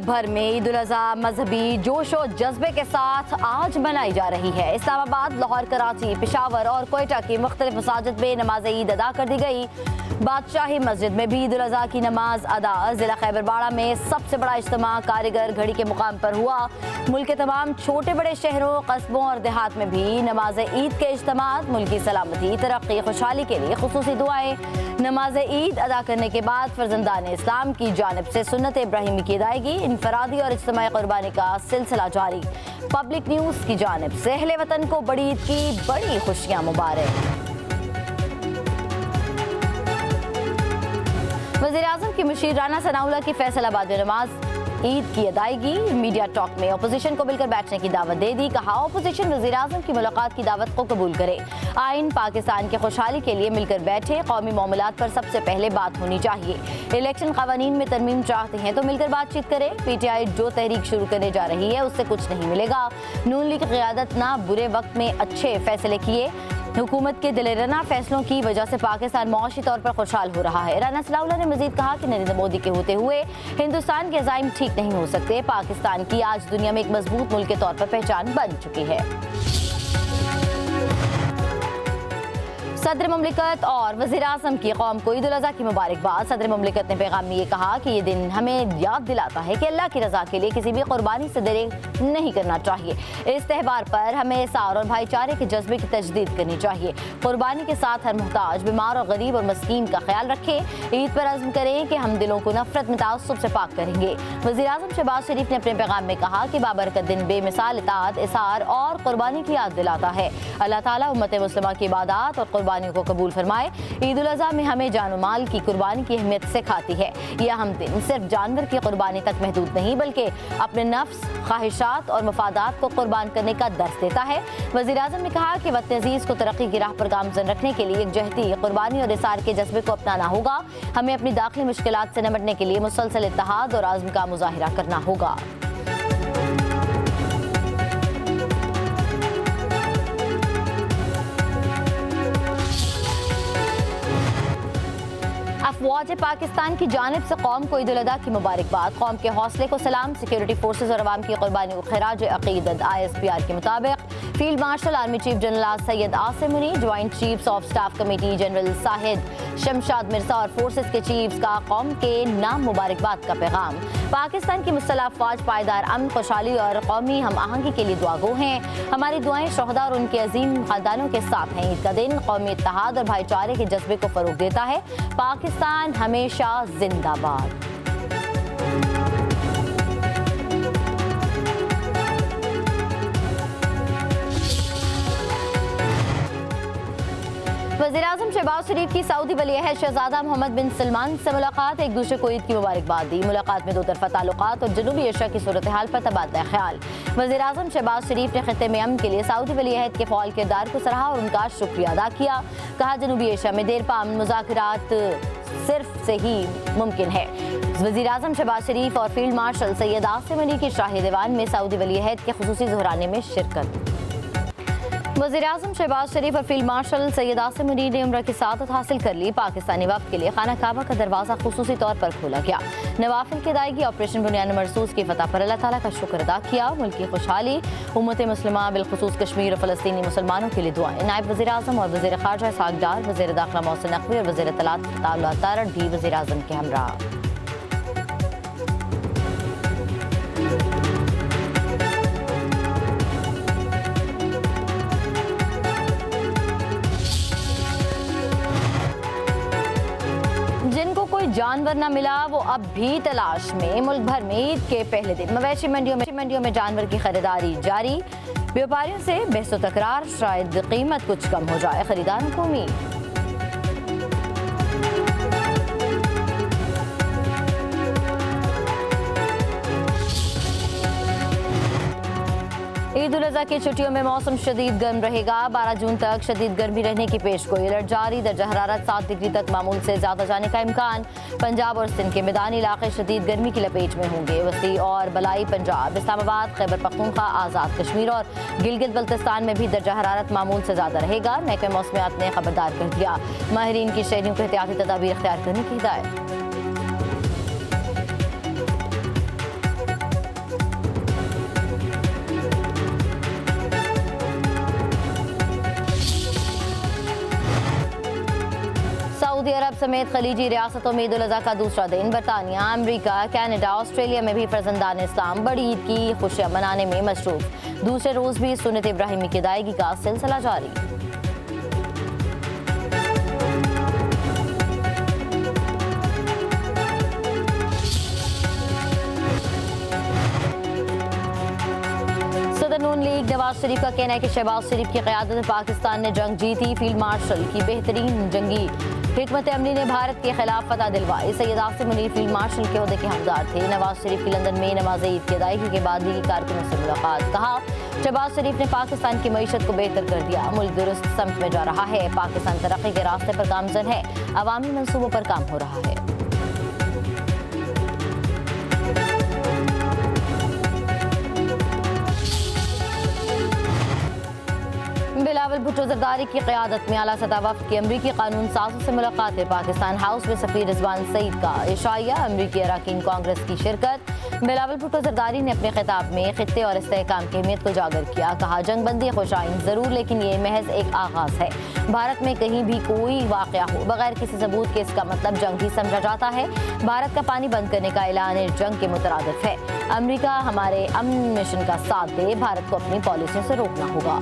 मुल्क भर में ईद उल अज़हा मजहबी जोश और जज्बे के साथ आज मनाई जा रही है। इस्लामाबाद, लाहौर, कराची, पेशावर और कोयटा की मुख्तलिफ मसाजिद में नमाज ईद अदा कर दी गई। बादशाही मस्जिद में भी ईद उल अज़हा की नमाज अदा। जिला खैबर बाड़ा में सबसे बड़ा इज्तिमा कारीगर घड़ी के मुकाम पर हुआ। मुल्क के तमाम छोटे बड़े शहरों, कस्बों और देहात में भी नमाज ईद के इज्तिमात मुल्क की सलामती, तरक्की, खुशहाली के लिए खुसूसी दुआएं। नमाज ईद अदा करने के बाद फर्जंदान इस्लाम की जानिब से सुन्नत इब्राहिमी की अदायगी, इनफरादी और इज्तिमाई कुर्बानी का सिलसिला जारी। पब्लिक न्यूज़ की जानिब से अहले वतन को बड़ी ईद की बड़ी खुशियाँ मुबारक। वज़ीर-ए-आज़म की मुशीर राना सनाउल्लाह की फैसलाबाद में नमाज ईद की अदायगी। मीडिया टॉक में अपोजिशन को मिलकर बैठने की दावत दे दी। कहा, अपोजिशन वज़ीर-ए-आज़म की मुलाकात की दावत को कबूल करे। आइन पाकिस्तान की खुशहाली के लिए मिलकर बैठे। कौमी मामलात पर सबसे पहले बात होनी चाहिए। इलेक्शन कानून में तरमीम चाहते हैं तो मिलकर बातचीत करें। PTI जो तहरीक शुरू करने जा रही है उससे कुछ नहीं मिलेगा। नून लीग की क़यादत ना बुरे वक्त में अच्छे फैसले किए। हुकूमत के दिलेरना फैसलों की वजह से पाकिस्तान मौशी तौर पर खुशहाल हो रहा है। राना सनाउल्लाह ने मजीद कहा कि नरेंद्र मोदी के होते हुए हिंदुस्तान के अज़ाइम ठीक नहीं हो सकते। पाकिस्तान की आज दुनिया में एक मजबूत मुल्क के तौर पर पहचान बन चुकी है। सदर मुमलिकत और वज़ीर-ए-आज़म की कौम को ईद उल अज़हा की मुबारकबाद। सदर मुमलिकत ने पैगाम में ये कहा कि ये दिन हमें याद दिलाता है कि अल्लाह की रज़ा के लिए किसी भी कुर्बानी से देरी नहीं करना चाहिए। इस त्यौहार पर हमें सार और भाईचारे के जज्बे की तजदीद करनी चाहिए। कुर्बानी के साथ हर मुहताज, बीमार और गरीब और मस्कीन का ख्याल रखें। ईद पर अज़्म करें कि हम दिलों को नफरत में तआस्सुब से पाक करेंगे। वज़ीर-ए-आज़म शहबाज शरीफ ने अपने पैगाम में कहा कि बाबरकत दिन बेमिसाल इताअत, इसार और कुर्बानी की याद दिलाता है। अल्लाह ताला उम्मत मुस्लिमा की इबादत और कुर्बानियों को कबूल फरमाए। ईद उल अज़हा में हमें जान माल की कुर्बानी की अहमियत सिखाती है। यह हम दिन सिर्फ जानवर की कुर्बानी तक महदूद नहीं बल्कि अपने नफ्स, ख्वाहिशात और मफादात को कुर्बान करने का दर्स देता है। वज़ीर-ए-आज़म ने कहा कि वतन अज़ीज़ को तरक्की की राह पर गामज़न रखने के लिए यकजहती, कुर्बानी और इसार के जज्बे को अपनाना होगा। हमें अपनी दाखिली मुश्किलात से निपटने के लिए मुसलसल इत्तेहाद और आज़्म का मुज़ाहिरा करना होगा। अफवाज पाकिस्तान की जानिब से कौम को ईद उल अज़हा की मुबारकबाद। कौम के हौसले को सलाम। सिक्योरिटी फोर्सेज और अवाम की कुर्बानी को खिराज अकीदत। ISPR के मुताबिक field marshal army chief general Syed Asim Muni, joint chiefs of staff committee general Shahid Shamshad Mirza और फोर्सेज के चीफ्स का कौम के नाम मुबारकबाद का पैगाम। पाकिस्तान की मुसल्लह अफवाज पायदार अमन, खुशहाली और कौमी हम आहंगी के लिए दुआगो हैं। हमारी दुआएं शोहदा और उनके अजीम खानदानों के साथ हैं। ईद का दिन कौमी इत्तेहाद और भाईचारे के जज्बे को फरोग देता है। पाकिस्तान हमेशा जिंदाबाद। वज़ीर-ए-आज़म शहबाज शरीफ की सऊदी वली-ए-अहद शहजादा मोहम्मद बिन सलमान से मुलाकात। एक दूसरे को ईद की मुबारकबाद दी। मुलाकात में दो तरफा ताल्लुकात और जनूबी एशिया की सूरत हाल पर तबादला ख्याल। वज़ीर-ए-आज़म शहबाज शरीफ ने खित्ते में अमन के लिए सऊदी वली-ए-अहद के फ़ाल किरदार को सराहा और उनका शुक्रिया अदा किया। कहा, जनूबी एशिया में देर पा अमन मुज़ाकरात सिर्फ से ही मुमकिन है। वज़ीर-ए-आज़म शहबाज शरीफ और फील्ड मार्शल सैयद आसिम अली की शाही दीवान में सऊदी वली-ए-अहद के खुसूसी ज़ुहराने में शिरकत। वज़ीर-ए-आज़म शहबाज शरीफ और फील्ड मार्शल सैयद आसिम अली ने उम्र की सआदत हासिल कर ली। पाकिस्तानी वफ़द के लिए खाना काबा का दरवाज़ा खुसूसी तौर पर खोला गया। नवाफिल की अदायगी, ऑपरेशन बुनियान मरसूस की फतह पर अल्लाह ताला का शुक्र अदा किया। मुल्क की खुशहाली, उम्मत मुस्लिमा बिलखुसूस कश्मीर और फ़लस्तीनी मुसलमानों के लिए दुआएं। नायब वज़ीर-ए-आज़म और वज़ीर ख़ारजा इसहाक़ डार, वज़ीर दाखिला मोहसिन नक़वी और वज़ीर इत्तलात तारड़ भी वज़ीर-ए-आज़म के हमरा। जिनको कोई जानवर न मिला वो अब भी तलाश में। मुल्क भर में ईद के पहले दिन मवेशी मंडियों में जानवर की खरीदारी जारी। व्यापारियों से बहस तकरार, शायद कीमत कुछ कम हो जाए, खरीदारों को उम्मीद। ईद उल अज़हा की छुट्टियों में मौसम शदीद गर्म रहेगा। 12 जून तक शदीद गर्मी रहने की पेशगोई। अलर्ट जारी। दर्जा हरारत 7 डिग्री तक मामूल से ज्यादा जाने का इम्कान। पंजाब और सिंध के मैदानी इलाके शदीद गर्मी की लपेट में होंगे। वसी और बलाई पंजाब, इस्लामाबाद, खैबर पख्तूनख्वा, आज़ाद कश्मीर और गिलगित बल्तिस्तान में भी दर्जा हरारत मामूल से ज्यादा रहेगा। महकमे मौसमियात ने खबरदार कर दिया। माहिरीन की शहरियों को एहतियाती तदाबीर इख्तियार करने की हिदायत। सऊदी अरब समेत खलीजी रियासतों में ईद उल अज़हा का दूसरा दिन। बरतानिया, अमेरिका, कनाडा, ऑस्ट्रेलिया में भी फर्जंदान इस्लाम बड़ी ईद की खुशियां मनाने में मसरूफ। दूसरे रोज भी सुन्नत इब्राहिमी की अदायगी का सिलसिला जारी। नून लीग नवाज शरीफ का कहना है कि शहबाज शरीफ की क़यादत में पाकिस्तान ने जंग जीती। फील्ड मार्शल की बेहतरीन जंगी हिकमत अमली ने भारत के खिलाफ फतह दिलवाई। सैयद आसिम मुनीर फील्ड मार्शल के ओहदे के हकदार थे। नवाज शरीफ की लंदन में नमाज ईद की अदायगी के बाद दीगी कारकुनों से मुलाकात। कहा, शहबाज शरीफ ने पाकिस्तान की मईशत को बेहतर कर दिया। मुल्क दुरुस्त समत में जा रहा है। पाकिस्तान तरक्की के रास्ते पर गामजन है। अवामी मनसूबों पर काम हो रहा है। बिलावल भुट्टो जरदारी की क़यादत में आला सतह वफ़द की अमरीकी कानून साजों से मुलाकातें। पाकिस्तान हाउस में सफ़ीर रिजवान सईद का इशाया। अमरीकी अरकान कांग्रेस की शिरकत। बिलावल भुट्टो जरदारी ने अपने खिताब में खित्ते और इस्तेहकाम की अहमियत को उजागर किया। कहा, जंगबंदी खुशाइन ज़रूर, लेकिन ये महज एक आगाज़ है। भारत में कहीं भी कोई वाक़या हो बगैर किसी सबूत के इसका मतलब जंग ही समझा जाता है। भारत का पानी बंद करने का ऐलान जंग के मुतरादिफ है। अमरीका हमारे अमन मिशन का साथ दे। भारत को अपनी पॉलिसियों से रोकना होगा।